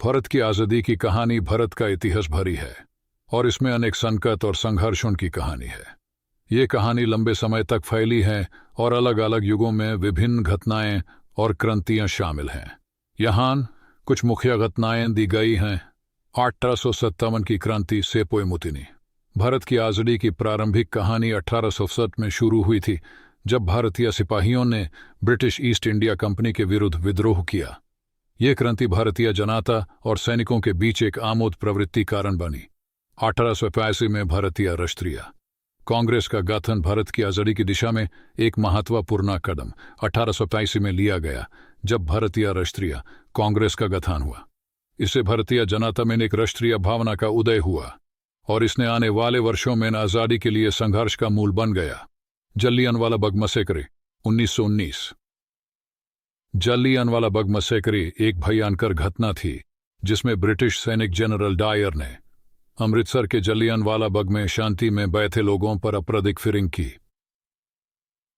भारत की आज़ादी की कहानी भारत का इतिहास भरी है और इसमें अनेक संकट और संघर्षों की कहानी है। ये कहानी लंबे समय तक फैली है और अलग अलग युगों में विभिन्न घटनाएं और क्रांतियां शामिल हैं। यहाँ कुछ मुख्य घटनाएं दी गई हैं। 1857 की क्रांति सेपोई मुतिनी। भारत की आज़ादी की प्रारंभिक कहानी 1860 में शुरू हुई थी, जब भारतीय सिपाहियों ने ब्रिटिश ईस्ट इंडिया कंपनी के विरुद्ध विद्रोह किया। ये क्रांति भारतीय जनता और सैनिकों के बीच एक आमोद प्रवृत्ति कारण बनी। 1885 में भारतीय राष्ट्रीय कांग्रेस का गठन भारत की आज़ादी की दिशा में एक महत्वपूर्ण कदम 1885 में लिया गया, जब भारतीय राष्ट्रीय कांग्रेस का गठन हुआ। इससे भारतीय जनता में एक राष्ट्रीय भावना का उदय हुआ और इसने आने वाले वर्षों में आज़ादी के लिए संघर्ष का मूल बन गया। जलियांवाला बाग मैसेकर 1919। जलियांवाला बाग मैसेकर एक भयंकर घटना थी जिसमें ब्रिटिश सैनिक जनरल डायर ने अमृतसर के जलियांवाला बाग में शांति में बैठे लोगों पर आपराधिक फायरिंग की।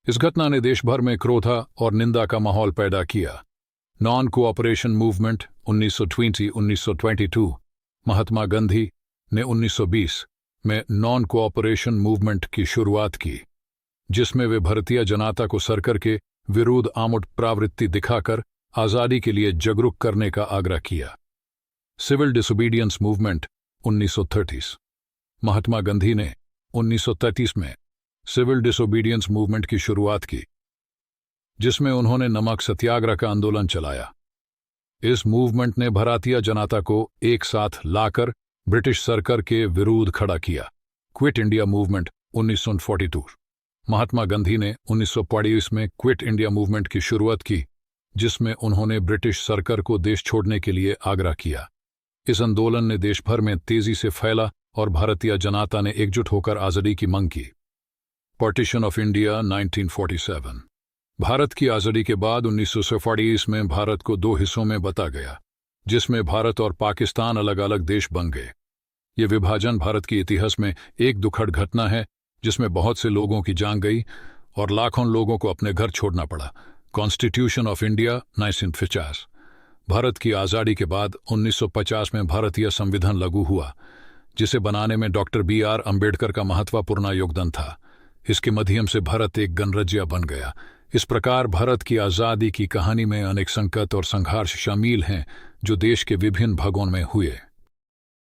इस घटना ने देश भर में क्रोध और निंदा का माहौल पैदा किया। Non cooperation movement 1920-1922। महात्मा गांधी ने 1920 में नॉन कोऑपरेशन मूवमेंट की शुरुआत की, जिसमें वे भारतीय जनता को सरकार के विरुद्ध आमुट प्रवृत्ति दिखाकर आज़ादी के लिए जागरूक करने का आग्रह किया। Civil disobedience movement 1930। Mahatma Gandhi ने 1933 में सिविल डिसोबीडियंस मूवमेंट की शुरुआत की, जिसमें उन्होंने नमक सत्याग्रह का आंदोलन चलाया। इस मूवमेंट ने भारतीय जनता को एक साथ लाकर ब्रिटिश सरकार के विरुद्ध खड़ा किया। Quit India movement 1942। महात्मा गांधी ने 1942 में क्विट इंडिया मूवमेंट की शुरुआत की, जिसमें उन्होंने ब्रिटिश सरकार को देश छोड़ने के लिए आग्रह किया। इस आंदोलन ने देश भर में तेजी से फैला और भारतीय जनता ने एकजुट होकर आज़ादी की मांग की। Partition of India 1947। भारत की आज़ादी के बाद 1947 में भारत को दो हिस्सों में बंटा गया, जिसमें भारत और पाकिस्तान अलग अलग देश बन गए। ये विभाजन भारत के इतिहास में एक दुखद घटना है, जिसमें बहुत से लोगों की जान गई और लाखों लोगों को अपने घर छोड़ना पड़ा। Constitution of India 1950। भारत की आज़ादी के बाद 1950 में भारतीय संविधान लागू हुआ, जिसे बनाने में डॉक्टर B.R. अम्बेडकर का महत्वपूर्ण योगदान था। इसके माध्यम से भारत एक गणराज्य बन गया। इस प्रकार भारत की आज़ादी की कहानी में अनेक संकट और संघर्ष शामिल हैं, जो देश के विभिन्न भागों में हुए।